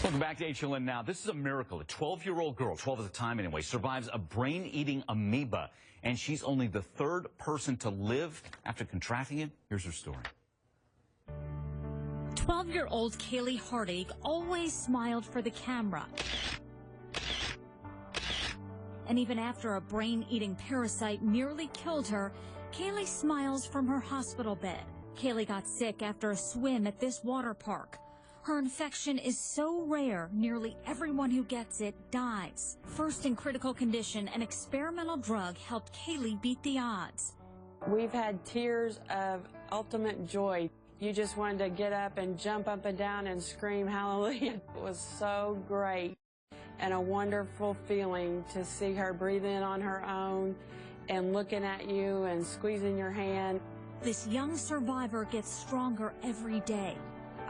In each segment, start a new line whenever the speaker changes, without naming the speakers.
Welcome back to HLN now. This is a miracle. A 12-year-old girl, 12 at the time anyway, survives a brain-eating amoeba, and she's only the third person to live after contracting it. Here's her story.
12-year-old Kaylee Hardig always smiled for the camera. And even after a brain-eating parasite nearly killed her, Kaylee smiles from her hospital bed. Kaylee got sick after a swim at this water park. Her infection is so rare, nearly everyone who gets it dies. First in critical condition, an experimental drug helped Kaylee beat the odds.
We've had tears of ultimate joy. You just wanted to get up and jump up and down and scream hallelujah. It was so great and a wonderful feeling to see her breathing on her own and looking at you and squeezing your hand.
This young survivor gets stronger every day.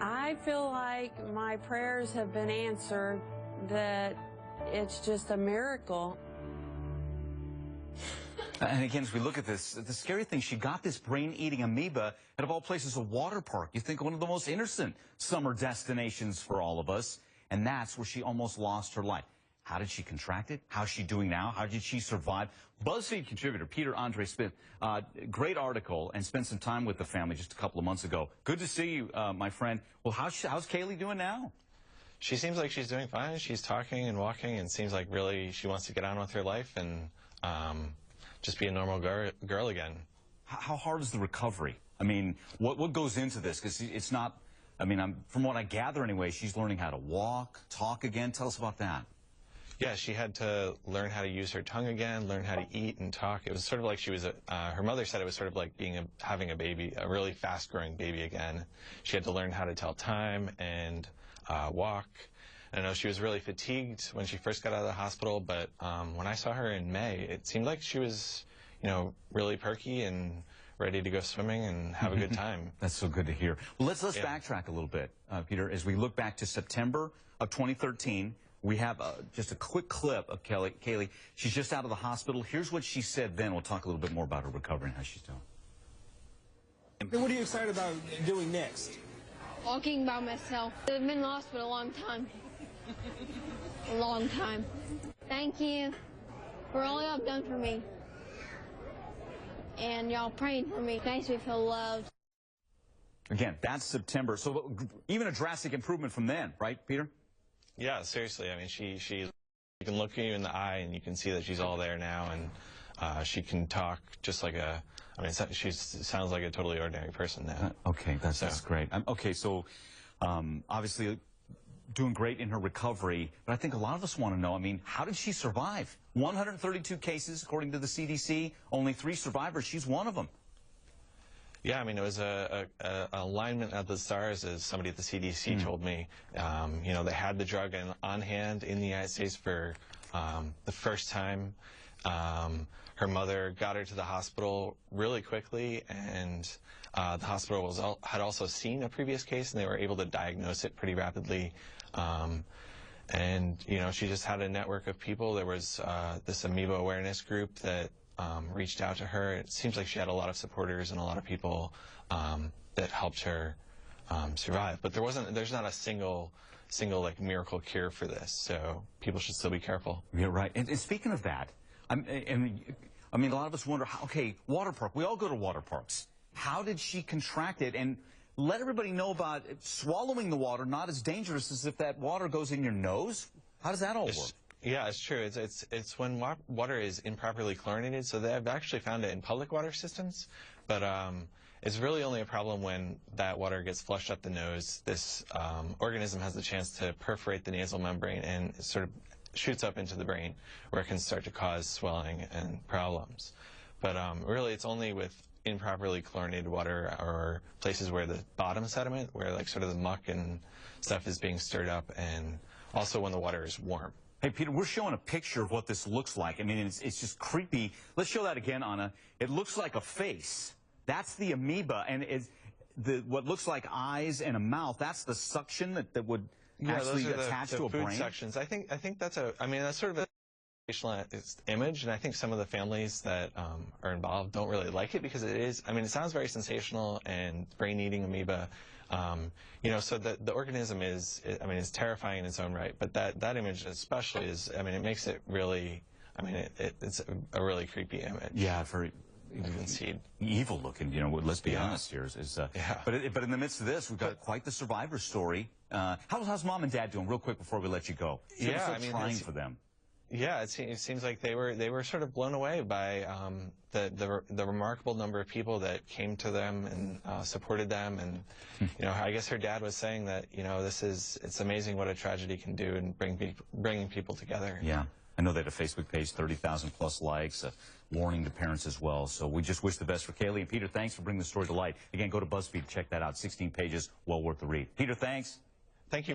I feel like my prayers have been answered, that it's just a miracle.
And again, as we look at this, the scary thing, she got this brain-eating amoeba at, of all places, a water park. You think one of the most innocent summer destinations for all of us, and that's where she almost lost her life. How did she contract it? How's she doing now? How did she survive? BuzzFeed contributor Andrey Smith, great article, and spent some time with the family just a couple of months ago. Good to see you, my friend. Well, how's Kaylee doing now?
She seems like she's doing fine. She's talking and walking and seems like really she wants to get on with her life and just be a normal girl again.
How hard is the recovery? I mean, what goes into this? Because it's not, I mean, from what I gather anyway, she's learning how to walk, talk again. Tell us about that.
Yeah, she had to learn how to use her tongue again, learn how to eat and talk. It was sort of like she was, her mother said it was sort of like having a baby, a really fast-growing baby again. She had to learn how to tell time and walk. I know she was really fatigued when she first got out of the hospital, but when I saw her in May, it seemed like she was, really perky and ready to go swimming and have a good time.
That's so good to hear. Well, let's backtrack a little bit, Peter, as we look back to September of 2013. We have just a quick clip of Kaylee. She's just out of the hospital. Here's what she said then. We'll talk a little bit more about her recovery and how she's doing.
What are you excited about doing next?
Walking by myself. I've been lost for a long time. A long time. Thank you for all y'all have done for me. And y'all praying for me. Makes me feel loved.
Again, that's September. So even a drastic improvement from then, right, Peter?
Yeah, seriously. I mean, you can look at you in the eye and you can see that she's all there now, and she can talk just like she sounds like a totally ordinary person now.
Okay, that's great. Okay, so obviously doing great in her recovery, but I think a lot of us want to know, I mean, how did she survive? 132 cases, according to the CDC, only 3 survivors. She's one of them.
Yeah, I mean, it was a alignment of the stars, as somebody at the CDC told me. They had the drug on hand in the United States for the first time. Her mother got her to the hospital really quickly, and the hospital had also seen a previous case, and they were able to diagnose it pretty rapidly. She just had a network of people. There was this amoeba awareness group that reached out to her. It seems like she had a lot of supporters and a lot of people that helped her survive. But there's not a single like miracle cure for this. So people should still be careful.
Yeah, right. And speaking of that, I mean, a lot of us wonder, okay, water park. We all go to water parks. How did she contract it? And let everybody know about swallowing the water, not as dangerous as if that water goes in your nose. How does that all work?
Yeah, it's true. It's when water is improperly chlorinated. So they've actually found it in public water systems, but it's really only a problem when that water gets flushed up the nose. This organism has the chance to perforate the nasal membrane and it sort of shoots up into the brain, where it can start to cause swelling and problems. But really, it's only with improperly chlorinated water or places where the bottom sediment, where like sort of the muck and stuff is being stirred up, and also when the water is warm.
Hey, Peter, we're showing a picture of what this looks like. I mean, it's just creepy. Let's show that again, Anna. It looks like a face. That's the amoeba, and what looks like eyes and a mouth, that's the suction that would actually attach to a brain?
Food sections. I think that's that's sort of a sensational image, and I think some of the families that are involved don't really like it because it sounds very sensational, and brain-eating amoeba You know, so the organism is, I mean, it's terrifying in its own right, but that image especially is, I mean, it makes it really, I mean, it's a really creepy image.
Yeah, very evil looking, you know, let's be honest here. But in the midst of this, we've got quite the survivor story. How's mom and dad doing, real quick, before we let you go?
I mean,
trying for them.
Yeah, it seems like they were sort of blown away by the remarkable number of people that came to them and supported them. And you know, I guess her dad was saying that, you know, it's amazing what a tragedy can do and bringing people together.
Yeah, I know they had a Facebook page, 30,000 plus likes, a warning to parents as well. So we just wish the best for Kaylee. And Peter, thanks for bringing the story to light. Again, go to BuzzFeed, check that out. 16 pages, well worth the read. Peter, thanks.
Thank you.